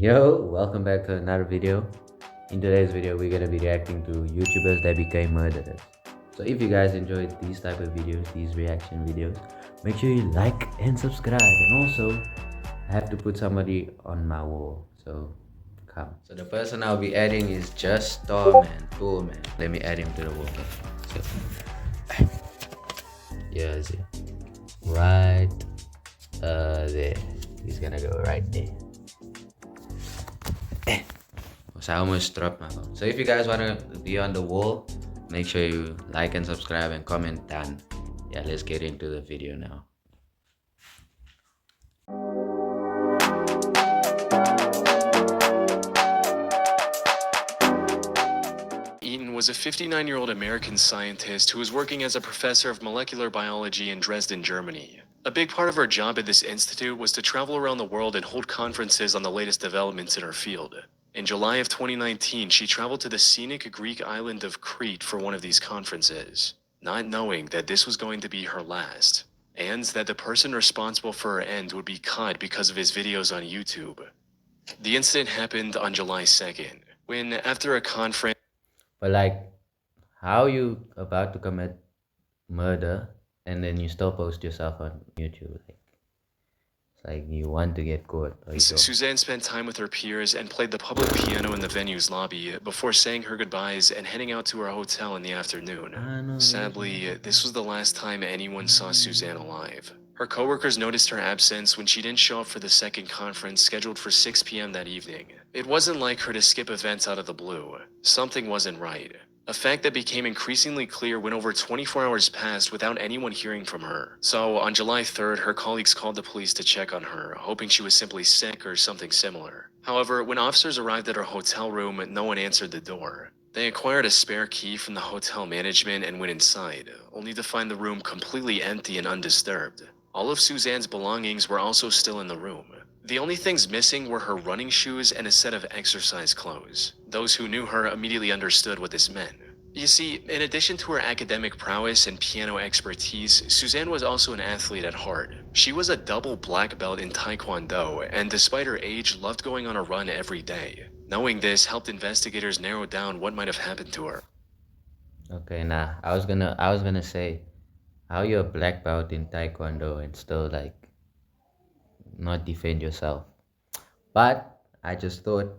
Yo, welcome back to another video. In today's video, we're gonna be reacting to YouTubers that became murderers. So if you guys enjoyed these type of videos, these reaction videos, make sure you like and subscribe. And also, I have to put somebody on my wall. So come. So the person I'll be adding is just Tool Man. Let me add him to the wall. So yeah, see, right there. He's gonna go right there. So I almost dropped my phone. So if you guys want to be on the wall, make sure you like and subscribe and comment down. Yeah, let's get into the video now. Eaton was a 59-year-old American scientist who was working as a professor of molecular biology in Dresden, Germany. A big part of her job at this institute was to travel around the world and hold conferences on the latest developments in her field. In July of 2019, she traveled to the scenic Greek island of Crete for one of these conferences, not knowing that this was going to be her last, and that the person responsible for her end would be caught because of his videos on YouTube. The incident happened on July 2nd, when after a conference... But like, how you about to commit murder and then you still post yourself on YouTube? Like you want to get caught. Suzanne spent time with her peers and played the public piano in the venue's lobby before saying her goodbyes and heading out to her hotel in the afternoon. Sadly, this was the last time anyone saw Suzanne alive. Her coworkers noticed her absence when she didn't show up for the second conference scheduled for 6 p.m. that evening. It wasn't like her to skip events out of the blue. Something wasn't right. A fact that became increasingly clear when over 24 hours passed without anyone hearing from her. So, on July 3rd, her colleagues called the police to check on her, hoping she was simply sick or something similar. However, when officers arrived at her hotel room, no one answered the door. They acquired a spare key from the hotel management and went inside, only to find the room completely empty and undisturbed. All of Suzanne's belongings were also still in the room. The only things missing were her running shoes and a set of exercise clothes. Those who knew her immediately understood what this meant. You see, in addition to her academic prowess and piano expertise, Suzanne was also an athlete at heart. She was a double black belt in Taekwondo, and despite her age, loved going on a run every day. Knowing this helped investigators narrow down what might have happened to her. Okay, nah. I was gonna say, how you're a black belt in Taekwondo and still like not defend yourself. But I just thought,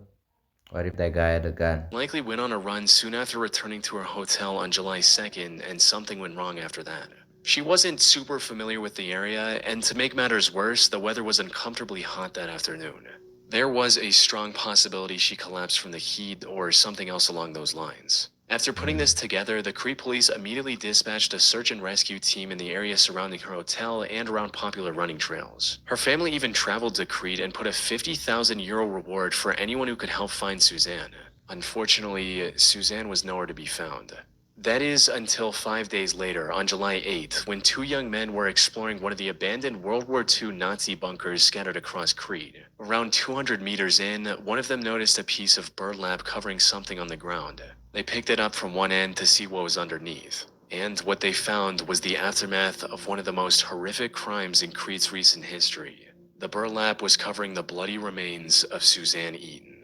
what if that guy had a gun? Likely went on a run soon after returning to her hotel on July 2nd, and something went wrong after that. She wasn't super familiar with the area, and to make matters worse, the weather was uncomfortably hot that afternoon. There was a strong possibility she collapsed from the heat or something else along those lines. After putting this together, the Crete police immediately dispatched a search and rescue team in the area surrounding her hotel and around popular running trails. Her family even traveled to Crete and put a €50,000 reward for anyone who could help find Suzanne. Unfortunately, Suzanne was nowhere to be found. That is until 5 days later, on July 8th, when two young men were exploring one of the abandoned World War II Nazi bunkers scattered across Crete. Around 200 meters in, one of them noticed a piece of burlap covering something on the ground. They picked it up from one end to see what was underneath. And what they found was the aftermath of one of the most horrific crimes in Crete's recent history. The burlap was covering the bloody remains of Suzanne Eaton.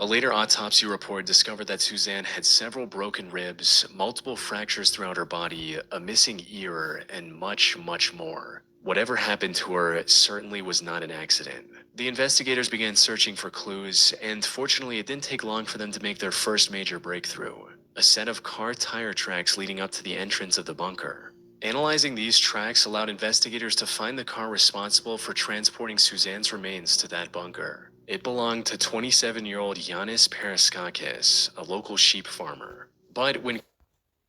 A later autopsy report discovered that Suzanne had several broken ribs, multiple fractures throughout her body, a missing ear, and much, much more. Whatever happened to her certainly was not an accident. The investigators began searching for clues, and fortunately it didn't take long for them to make their first major breakthrough: a set of car tire tracks leading up to the entrance of the bunker. Analyzing these tracks allowed investigators to find the car responsible for transporting Suzanne's remains to that bunker. It belonged to 27-year-old Yanis Paraskakis, a local sheep farmer. But when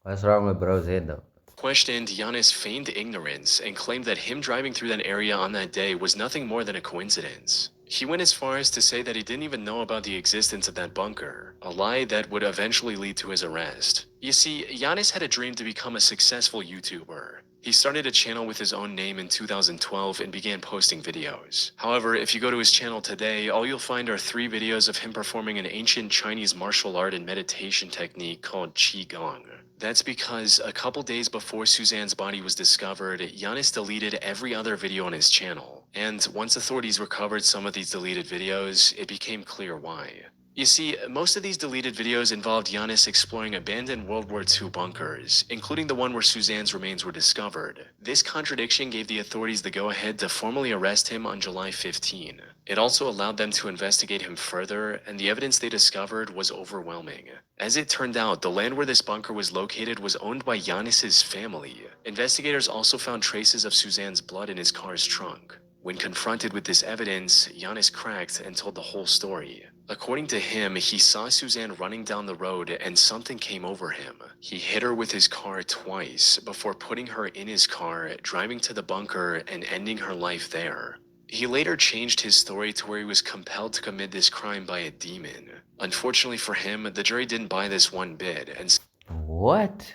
What's wrong with bro's head though? questioned, Yanis feigned ignorance and claimed that him driving through that area on that day was nothing more than a coincidence. He went as far as to say that he didn't even know about the existence of that bunker, a lie that would eventually lead to his arrest. You see, Yanis had a dream to become a successful YouTuber. He started a channel with his own name in 2012 and began posting videos. However, if you go to his channel today, all you'll find are 3 videos of him performing an ancient Chinese martial art and meditation technique called Qigong. That's because a couple days before Suzanne's body was discovered, Giannis deleted every other video on his channel. And once authorities recovered some of these deleted videos, it became clear why. You see, most of these deleted videos involved Giannis exploring abandoned World War II bunkers, including the one where Suzanne's remains were discovered. This contradiction gave the authorities the go-ahead to formally arrest him on July 15. It also allowed them to investigate him further, and the evidence they discovered was overwhelming. As it turned out, the land where this bunker was located was owned by Giannis's family. Investigators also found traces of Suzanne's blood in his car's trunk. When confronted with this evidence, Giannis cracked and told the whole story. According to him, he saw Suzanne running down the road and something came over him. He hit her with his car twice before putting her in his car, driving to the bunker, and ending her life there. He later changed his story to where he was compelled to commit this crime by a demon. Unfortunately for him, the jury didn't buy this one bit and What?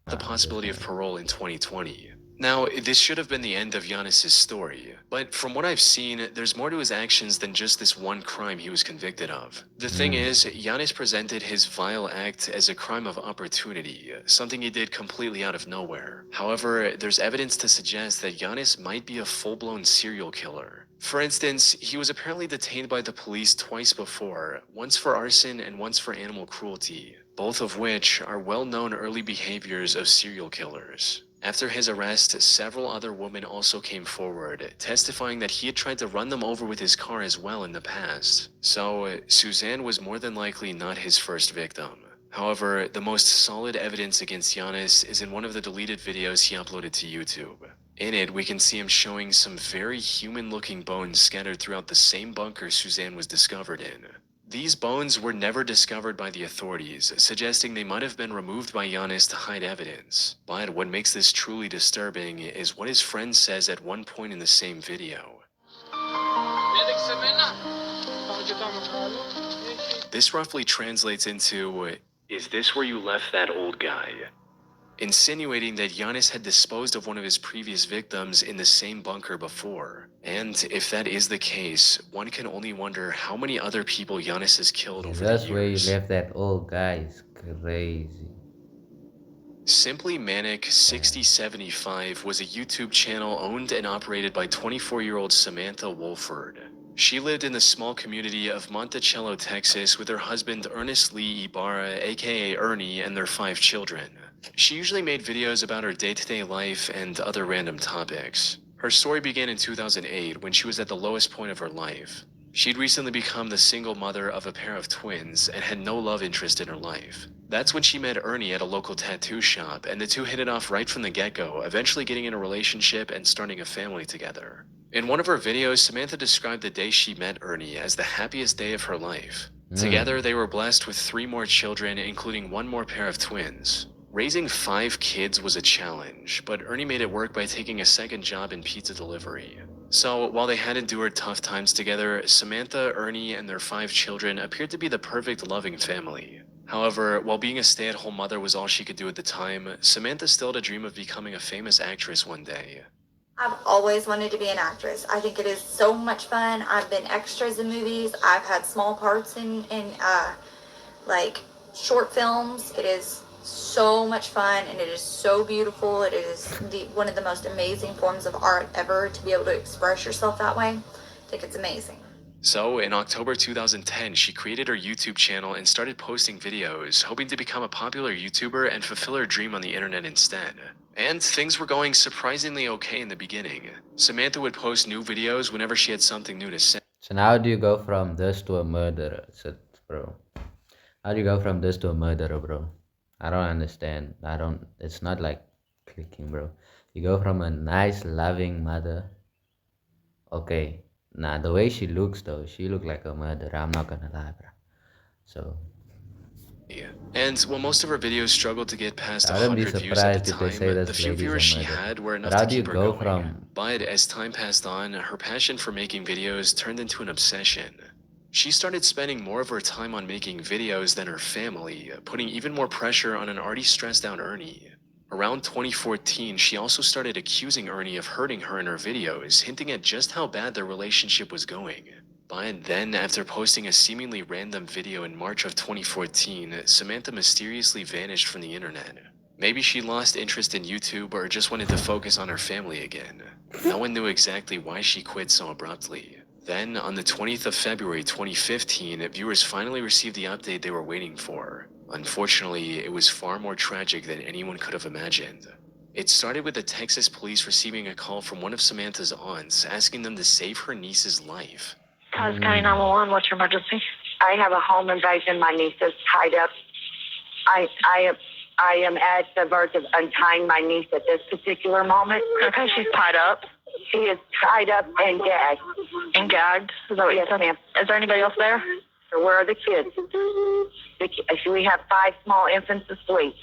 the possibility of parole in 2020. Now, this should have been the end of Giannis's story, but from what I've seen, there's more to his actions than just this one crime he was convicted of. The thing is, Giannis presented his vile act as a crime of opportunity, something he did completely out of nowhere. However, there's evidence to suggest that Giannis might be a full-blown serial killer. For instance, he was apparently detained by the police twice before, once for arson and once for animal cruelty, both of which are well-known early behaviors of serial killers. After his arrest, several other women also came forward, testifying that he had tried to run them over with his car as well in the past. So, Suzanne was more than likely not his first victim. However, the most solid evidence against Giannis is in one of the deleted videos he uploaded to YouTube. In it, we can see him showing some very human-looking bones scattered throughout the same bunker Suzanne was discovered in. These bones were never discovered by the authorities, suggesting they might have been removed by Giannis to hide evidence. But what makes this truly disturbing is what his friend says at one point in the same video. This roughly translates into, "Is this where you left that old guy?" Insinuating that Giannis had disposed of one of his previous victims in the same bunker before. And if that is the case, one can only wonder how many other people Giannis has killed over the That's where you years. left that old guy. Is crazy. Simply Manic 6075 was a YouTube channel owned and operated by 24-year-old Samantha Wolford. She lived in the small community of Monticello, Texas with her husband Ernest Lee Ibarra, aka Ernie, and their 5 children. She usually made videos about her day-to-day life and other random topics. Her story began in 2008 when she was at the lowest point of her life. She'd recently become the single mother of a pair of twins and had no love interest in her life. That's when she met Ernie at a local tattoo shop, and the two hit it off right from the get-go, eventually getting in a relationship and starting a family together. In one of her videos, Samantha described the day she met Ernie as the happiest day of her life. Together, they were blessed with 3 more children, including 1 more pair of twins. Raising 5 kids was a challenge, but Ernie made it work by taking a second job in pizza delivery. So, while they had endured tough times together, Samantha, Ernie, and their 5 children appeared to be the perfect loving family. However, while being a stay-at-home mother was all she could do at the time, Samantha still had a dream of becoming a famous actress one day. I've always wanted to be an actress. I think it is so much fun. I've been extras in movies. I've had small parts in like short films. It is so much fun and it is so beautiful. It is one of the most amazing forms of art ever to be able to express yourself that way. I think it's amazing. So, in October 2010, she created her YouTube channel and started posting videos, hoping to become a popular YouTuber and fulfill her dream on the internet instead. And things were going surprisingly okay in the beginning. Samantha would post new videos whenever she had something new to say. So now how do you go from this to a murderer? Bro. How do you go from this to a murderer, bro? I don't understand. It's not like clicking, bro. You go from a nice, loving mother. Okay. Nah, the way she looks, though, she look like a murderer. I'm not gonna lie, bro. So, And while most of her videos struggled to get past I wouldn't be 100 views at the surprised if they say time, the this few lady's a viewers she murderer. had were But enough how to do you keep her go going. from... But as time passed on, her passion for making videos turned into an obsession. She started spending more of her time on making videos than her family, putting even more pressure on an already stressed out Ernie. Around 2014, she also started accusing Ernie of hurting her in her videos, hinting at just how bad their relationship was going. But then, after posting a seemingly random video in March of 2014, Samantha mysteriously vanished from the internet. Maybe she lost interest in YouTube or just wanted to focus on her family again. No one knew exactly why she quit so abruptly. Then, on the 20th of February 2015, viewers finally received the update they were waiting for. Unfortunately, it was far more tragic than anyone could have imagined. It started with the Texas police receiving a call from one of Samantha's aunts asking them to save her niece's life. County 911, what's your emergency? I have a home invasion. My niece is tied up. I am at the verge of untying my niece at this particular moment. Okay, she's tied up. She is tied up and gagged. And gagged? Is that what you Yes, said? ma'am. Is there anybody else there? Where are the kids? We have 5 small infants asleep.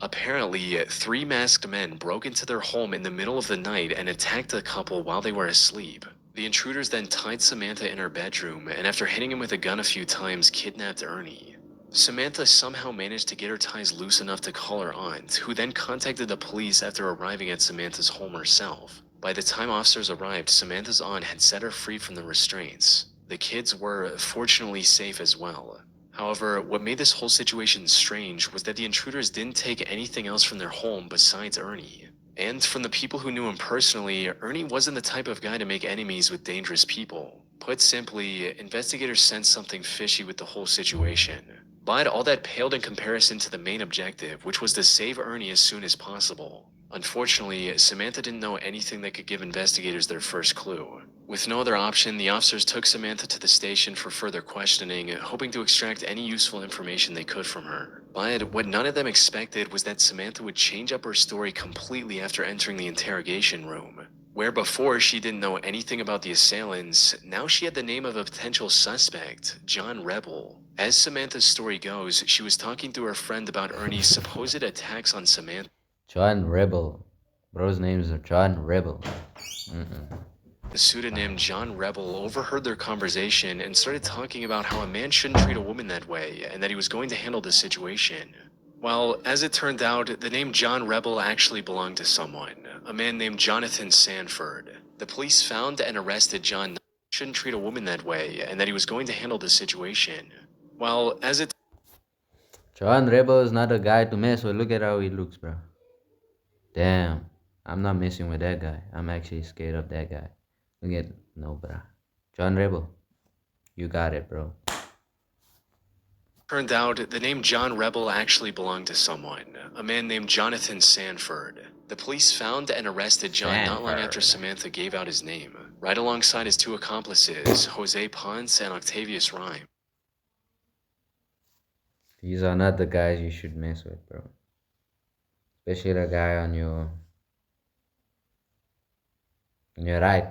Apparently, 3 masked men broke into their home in the middle of the night and attacked the couple while they were asleep. The intruders then tied Samantha in her bedroom and, after hitting him with a gun a few times, kidnapped Ernie. Samantha somehow managed to get her ties loose enough to call her aunt, who then contacted the police after arriving at Samantha's home herself. By the time officers arrived, Samantha's aunt had set her free from the restraints. The kids were fortunately safe as well. However, what made this whole situation strange was that the intruders didn't take anything else from their home besides Ernie. And from the people who knew him personally, Ernie wasn't the type of guy to make enemies with dangerous people. Put simply, investigators sensed something fishy with the whole situation. But all that paled in comparison to the main objective, which was to save Ernie as soon as possible. Unfortunately, Samantha didn't know anything that could give investigators their first clue. With no other option, the officers took Samantha to the station for further questioning, hoping to extract any useful information they could from her. But what none of them expected was that Samantha would change up her story completely after entering the interrogation room. Where before she didn't know anything about the assailants, now she had the name of a potential suspect, John Rebel. As Samantha's story goes, she was talking to her friend about Ernie's supposed attacks on Samantha. John Rebel. Bro's name is John Rebel. The pseudonym John Rebel overheard their conversation and started talking about how a man shouldn't treat a woman that way and that he was going to handle the situation. Well, as it turned out, the name John Rebel actually belonged to someone, a man named Jonathan Sanford. The police found and arrested John. Shouldn't treat a woman that way and that he was going to handle the situation. Well, as it John Rebel is not a guy to mess with. Look at how he looks, bro. Damn. I'm not messing with that guy. I'm actually scared of that guy. Look at... No, bro. John Rebel. You got it, bro. turned out, the name John Rebel actually belonged to someone, a man named Jonathan Sanford. The police found and arrested John not long after Samantha gave out his name, right alongside his 2 accomplices, Jose Ponce and Octavius Rhyme. These are not the guys you should mess with, bro. Especially the guy on your right.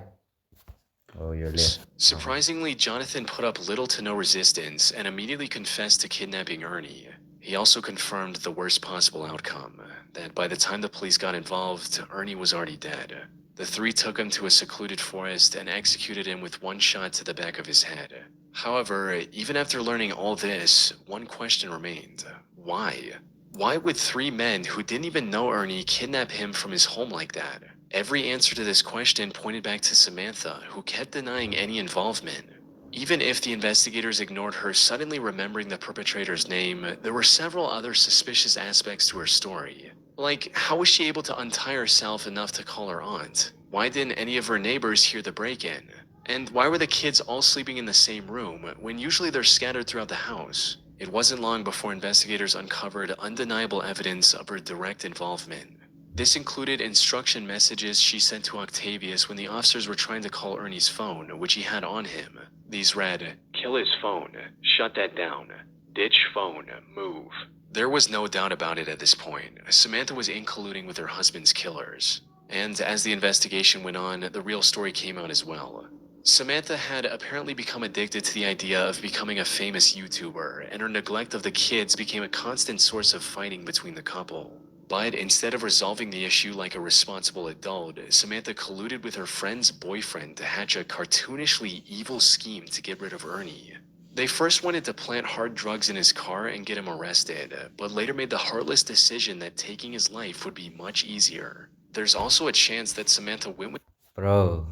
Or your left. Surprisingly, Jonathan put up little to no resistance and immediately confessed to kidnapping Ernie. He also confirmed the worst possible outcome, that by the time the police got involved, Ernie was already dead. The 3 took him to a secluded forest and executed him with 1 shot to the back of his head. However, even after learning all this, one question remained. Why? Why would 3 men who didn't even know Ernie kidnap him from his home like that? Every answer to this question pointed back to Samantha, who kept denying any involvement. Even if the investigators ignored her suddenly remembering the perpetrator's name, there were several other suspicious aspects to her story. Like, how was she able to untie herself enough to call her aunt? Why didn't any of her neighbors hear the break-in? And why were the kids all sleeping in the same room, when usually they're scattered throughout the house? It wasn't long before investigators uncovered undeniable evidence of her direct involvement. This included instruction messages she sent to Octavius when the officers were trying to call Ernie's phone, which he had on him. These read, "Kill his phone, shut that down, ditch phone, move." There was no doubt about it at this point. Samantha was in colluding with her husband's killers. And as the investigation went on, the real story came out as well. Samantha had apparently become addicted to the idea of becoming a famous YouTuber, and her neglect of the kids became a constant source of fighting between the couple. But instead of resolving the issue like a responsible adult, Samantha colluded with her friend's boyfriend to hatch a cartoonishly evil scheme to get rid of Ernie. They first wanted to plant hard drugs in his car and get him arrested, but later made the heartless decision that taking his life would be much easier. There's also a chance that Samantha went with Bro,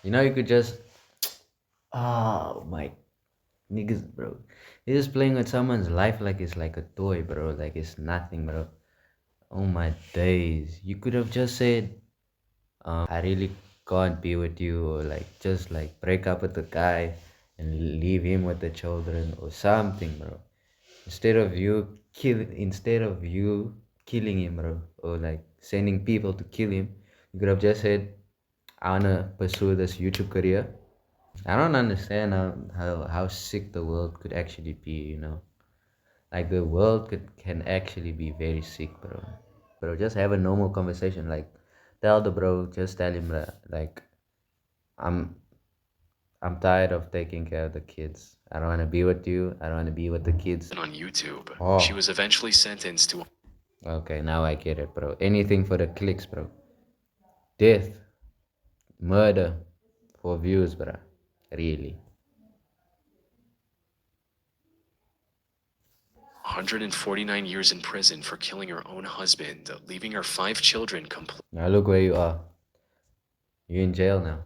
you know you could just. Oh my niggas, bro. You're just playing with someone's life like it's like a toy, bro. Like it's nothing, bro. Oh my days. You could have just said, I really can't be with you, or like just like break up with the guy and leave him with the children or something, bro. Instead of you killing him, bro, or like sending people to kill him, you could have just said, I wanna pursue this YouTube career. I don't understand how sick the world could actually be, you know. Like the world can actually be very sick, bro. Bro, just have a normal conversation. Like tell the bro, just tell him that like I'm I'm tired of taking care of the kids. I don't wanna be with you. I don't wanna be with the kids. on YouTube. She Oh, was eventually sentenced to okay, now I get it, bro. Anything for the clicks, bro. Death, murder for views, bro. Really. 149 years in prison for killing her own husband, leaving her 5 children completely. Now look where you are. You're in jail now.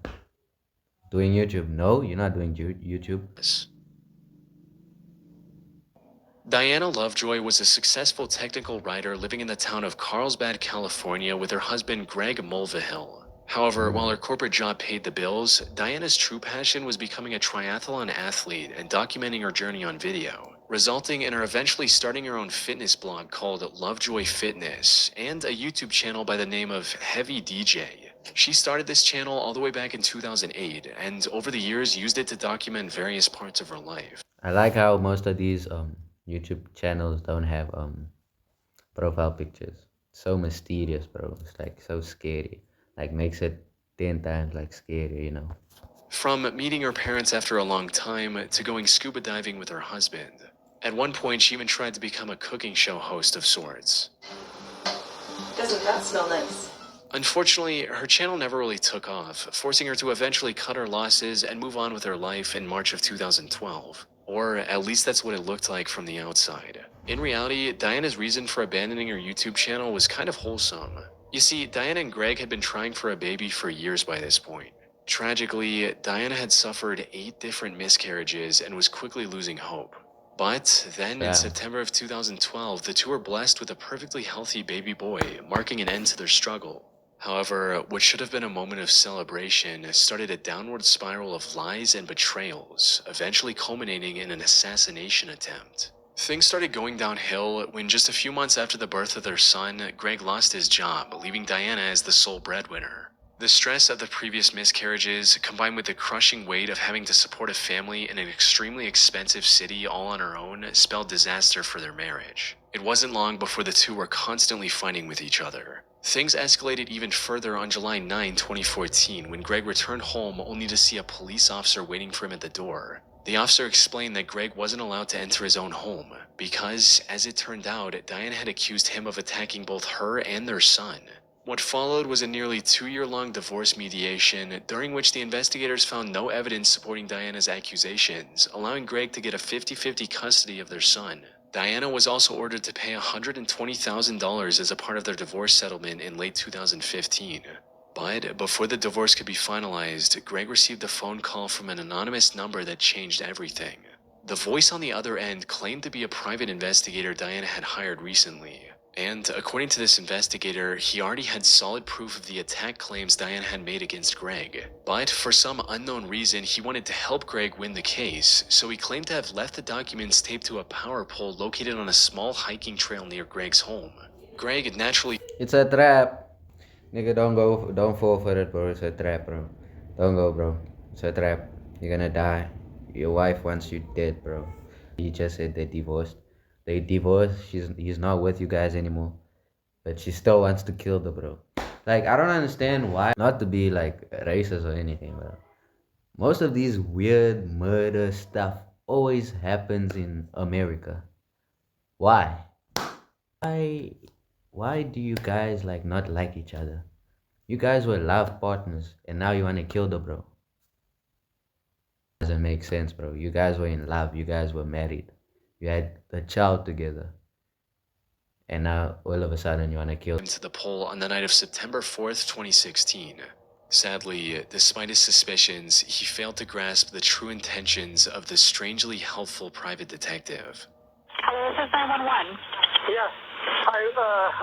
Doing YouTube? No, you're not doing YouTube. Diana Lovejoy was a successful technical writer living in the town of Carlsbad, California with her husband Greg Mulvihill. However, while her corporate job paid the bills, Diana's true passion was becoming a triathlon athlete and documenting her journey on video, resulting in her eventually starting her own fitness blog called Lovejoy Fitness and a YouTube channel by the name of Heavy DJ. She started this channel all the way back in 2008 and over the years used it to document various parts of her life. I like how most of these YouTube channels don't have profile pictures. So mysterious, bro. It's like so scary. Like makes it 10 times like scary, you know. From meeting her parents after a long time to going scuba diving with her husband. At one point, she even tried to become a cooking show host of sorts. Doesn't that smell nice? Unfortunately, her channel never really took off, forcing her to eventually cut her losses and move on with her life in March of 2012. Or at least that's what it looked like from the outside. In reality, Diana's reason for abandoning her YouTube channel was kind of wholesome. You see, Diana and Greg had been trying for a baby for years by this point. Tragically, Diana had suffered 8 different miscarriages and was quickly losing hope. But then in September of 2012, the two were blessed with a perfectly healthy baby boy, marking an end to their struggle. However, what should have been a moment of celebration started a downward spiral of lies and betrayals, eventually culminating in an assassination attempt. Things started going downhill when just a few months after the birth of their son, Greg lost his job, leaving Diana as the sole breadwinner. The stress of the previous miscarriages, combined with the crushing weight of having to support a family in an extremely expensive city all on her own, spelled disaster for their marriage. It wasn't long before the two were constantly fighting with each other. Things escalated even further on July 9, 2014, when Greg returned home only to see a police officer waiting for him at the door. The officer explained that Greg wasn't allowed to enter his own home because, as it turned out, Diana had accused him of attacking both her and their son. What followed was a nearly 2-year-long divorce mediation, during which the investigators found no evidence supporting Diana's accusations, allowing Greg to get a 50-50 custody of their son. Diana was also ordered to pay $120,000 as a part of their divorce settlement in late 2015. But before the divorce could be finalized, Greg received a phone call from an anonymous number that changed everything. The voice on the other end claimed to be a private investigator Diana had hired recently. And according to this investigator, he already had solid proof of the attack claims Diana had made against Greg. But for some unknown reason, he wanted to help Greg win the case, so he claimed to have left the documents taped to a power pole located on a small hiking trail near Greg's home. Greg naturally... It's a trap. Nigga, don't fall for it, bro. It's a trap, bro. Don't go, bro. It's a trap. You're gonna die. Your wife wants you dead, bro. He just said they divorced. They divorced. He's not with you guys anymore. But she still wants to kill the bro. Like, I don't understand why. Not to be like racist or anything, bro. Most of these weird murder stuff always happens in America. Why? Why do you guys like not like each other? You guys were love partners and now you wanna kill the bro. Doesn't make sense, bro. You guys were in love. You guys were married. You had a child together. And now all of a sudden you wanna kill. To the pole on the night of September 4th, 2016. Sadly, despite his suspicions, he failed to grasp the true intentions of the strangely helpful private detective. Hello, this is 911. Yes.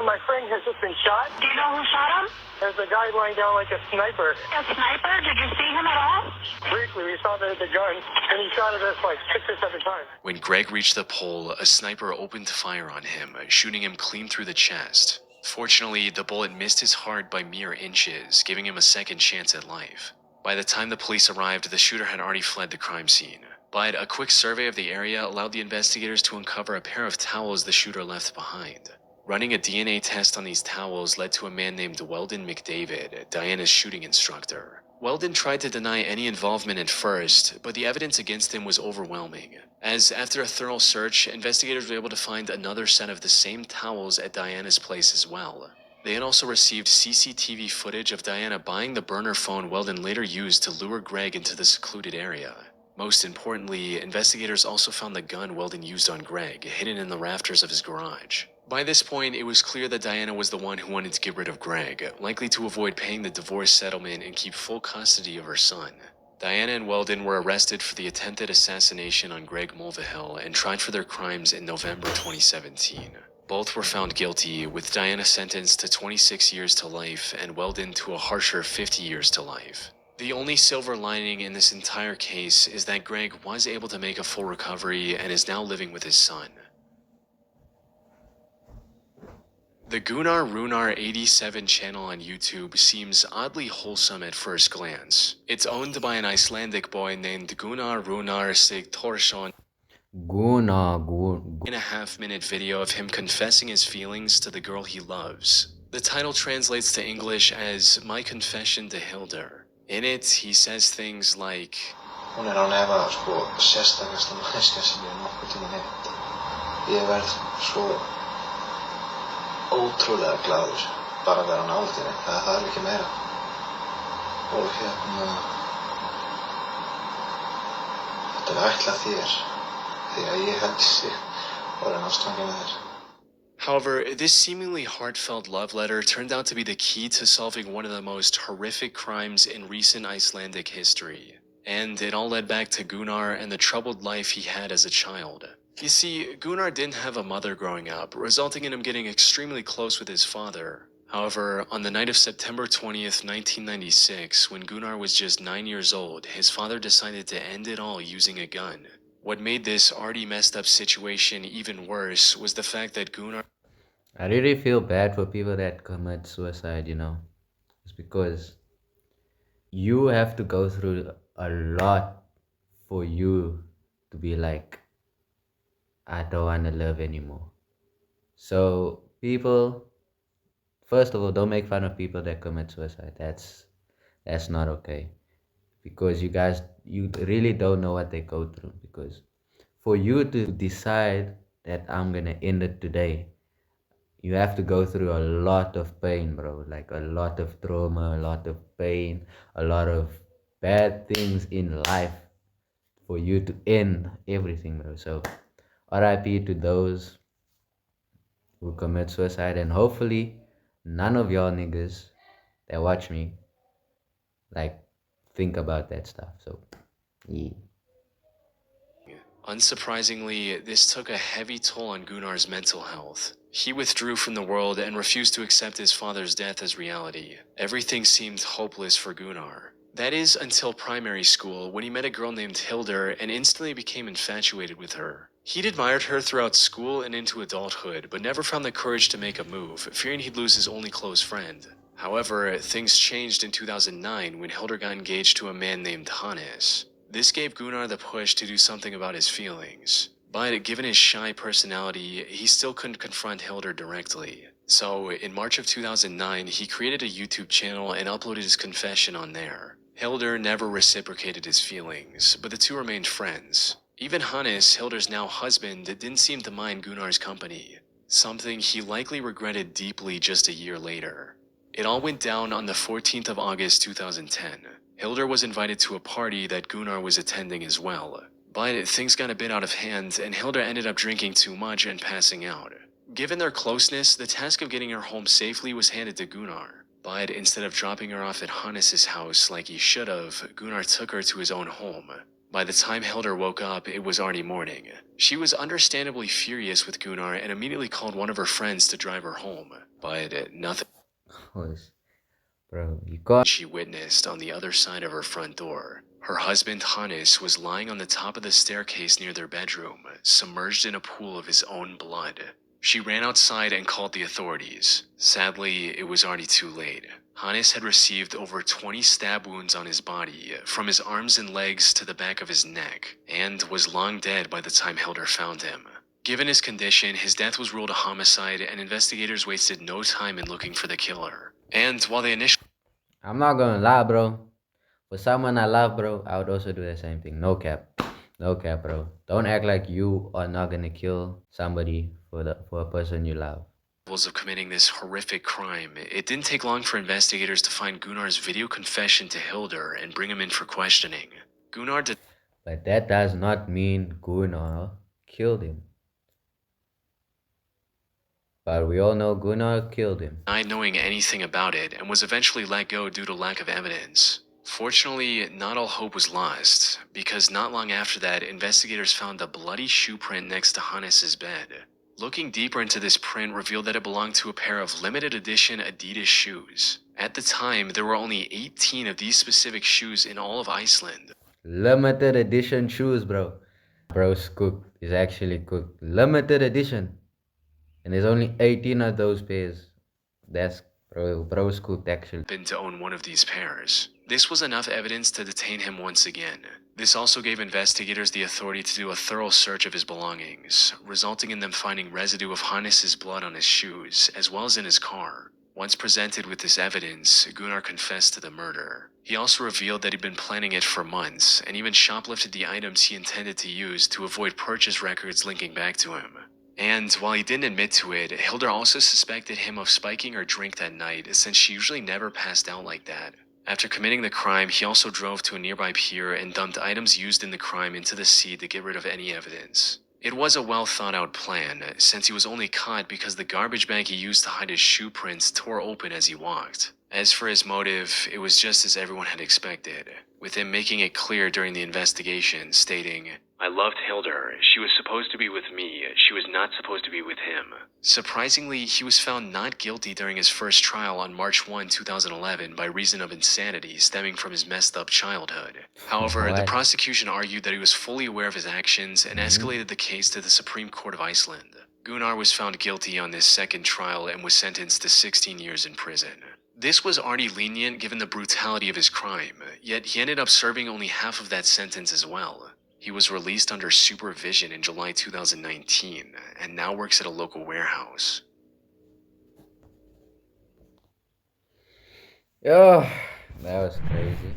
My friend has just been shot. Do you know who shot him? There's a guy lying down like a sniper. A sniper? Did you see him at all? Briefly, we saw the gun, and he shot at us like 6 or 7 times. When Greg reached the pole, a sniper opened fire on him, shooting him clean through the chest. Fortunately, the bullet missed his heart by mere inches, giving him a second chance at life. By the time the police arrived, the shooter had already fled the crime scene. But a quick survey of the area allowed the investigators to uncover a pair of towels the shooter left behind. Running a DNA test on these towels led to a man named Weldon McDavid, Diana's shooting instructor. Weldon tried to deny any involvement at first, but the evidence against him was overwhelming, as after a thorough search, investigators were able to find another set of the same towels at Diana's place as well. They had also received CCTV footage of Diana buying the burner phone Weldon later used to lure Greg into the secluded area. Most importantly, investigators also found the gun Weldon used on Greg, hidden in the rafters of his garage. By this point, it was clear that Diana was the one who wanted to get rid of Greg, likely to avoid paying the divorce settlement and keep full custody of her son. Diana and Weldon were arrested for the attempted assassination on Greg Mulvihill and tried for their crimes in November 2017. Both were found guilty, with Diana sentenced to 26 years to life and Weldon to a harsher 50 years to life. The only silver lining in this entire case is that Greg was able to make a full recovery and is now living with his son. The Gunnar Runar 87 channel on YouTube seems oddly wholesome at first glance. It's owned by an Icelandic boy named Gunnar Runar Sigthorsson. In a half-minute video of him confessing his feelings to the girl he loves. The title translates to English as My Confession to Hildur. In it, he says things like, Hún án efa sérstakasta manneskja sem ég nokkuð tímann hitt. Ég verð svo ótrúlega glaður bara að vera nálægt henni. Það þarf ekki meira. Og þetta ætlað þér því að ég held sig orðin ástfangin með þér. However, this seemingly heartfelt love letter turned out to be the key to solving one of the most horrific crimes in recent Icelandic history. And it all led back to Gunnar and the troubled life he had as a child. You see, Gunnar didn't have a mother growing up, resulting in him getting extremely close with his father. However, on the night of September 20th, 1996, when Gunnar was just 9 years old, his father decided to end it all using a gun. What made this already messed up situation even worse was the fact that Gunnar... I really feel bad for people that commit suicide, you know. It's because you have to go through a lot for you to be like, I don't want to live anymore. So people, first of all, don't make fun of people that commit suicide. That's not okay. Because you really don't know what they go through. Because for you to decide that I'm gonna end it today, you have to go through a lot of pain, bro. Like a lot of trauma, a lot of pain, a lot of bad things in life for you to end everything, bro. So RIP to those who commit suicide, and hopefully none of y'all niggas that watch me like think about that stuff. So yeah. Unsurprisingly, this took a heavy toll on Gunnar's mental health. He withdrew from the world and refused to accept his father's death as reality. Everything seemed hopeless for Gunnar. That is until primary school, when he met a girl named Hildur and instantly became infatuated with her. He'd admired her throughout school and into adulthood, but never found the courage to make a move, fearing he'd lose his only close friend. However, things changed in 2009 when Hildur got engaged to a man named Hannes. This gave Gunnar the push to do something about his feelings. But given his shy personality, he still couldn't confront Hildur directly. So, in March of 2009, he created a YouTube channel and uploaded his confession on there. Hildur never reciprocated his feelings, but the two remained friends. Even Hannes, Hildur's now husband, didn't seem to mind Gunnar's company, something he likely regretted deeply just a year later. It all went down on the 14th of August 2010. Hildur was invited to a party that Gunnar was attending as well. But things got a bit out of hand, and Hildur ended up drinking too much and passing out. Given their closeness, the task of getting her home safely was handed to Gunnar. But instead of dropping her off at Hannes' house like he should have, Gunnar took her to his own home. By the time Hildur woke up, it was already morning. She was understandably furious with Gunnar and immediately called one of her friends to drive her home. But nothing Bro, you got she witnessed on the other side of her front door. Her husband Hannes was lying on the top of the staircase near their bedroom, submerged in a pool of his own blood. She ran outside and called the authorities. Sadly, it was already too late. Hannes had received over 20 stab wounds on his body, from his arms and legs to the back of his neck, and was long dead by the time Hildur found him. Given his condition, his death was ruled a homicide, and investigators wasted no time in looking for the killer. And while they initially I'm not gonna lie, bro. For someone I love, bro, I would also do the same thing. No cap. No cap, bro. Don't act like you are not gonna kill somebody for a person you love. of committing this horrific crime, it didn't take long for investigators to find Gunnar's video confession to Hildur and bring him in for questioning. Gunnar But that does not mean Gunnar killed him. But we all know Gunnar killed him. denied knowing anything about it and was eventually let go due to lack of evidence. Fortunately, not all hope was lost, because not long after that, investigators found a bloody shoe print next to Hannes' bed. Looking deeper into this print revealed that it belonged to a pair of limited edition Adidas shoes. At the time, there were only 18 of these specific shoes in all of Iceland. Limited edition shoes, bro. Bro's cooked. Is actually cooked. Limited edition. And there's only 18 of those pairs. That's bro's cooked actually. Been to own one of these pairs. This was enough evidence to detain him once again. This also gave investigators the authority to do a thorough search of his belongings, resulting in them finding residue of Hannes' blood on his shoes, as well as in his car. Once presented with this evidence, Gunnar confessed to the murder. He also revealed that he'd been planning it for months, and even shoplifted the items he intended to use to avoid purchase records linking back to him. And while he didn't admit to it, Hildur also suspected him of spiking her drink that night, since she usually never passed out like that. After committing the crime, he also drove to a nearby pier and dumped items used in the crime into the sea to get rid of any evidence. It was a well thought out plan, since he was only caught because the garbage bag he used to hide his shoe prints tore open as he walked. As for his motive, it was just as everyone had expected, with him making it clear during the investigation, stating, "I loved Hildur. She was supposed to be with me. She was not supposed to be with him." Surprisingly, he was found not guilty during his first trial on March 1, 2011 by reason of insanity stemming from his messed up childhood. However, the What? prosecution argued that he was fully aware of his actions and escalated the case to the Supreme Court of Iceland. Gunnar was found guilty on this second trial and was sentenced to 16 years in prison. This was already lenient given the brutality of his crime, yet he ended up serving only half of that sentence as well. He was released under supervision in July 2019 and now works at a local warehouse. Yo, that was crazy.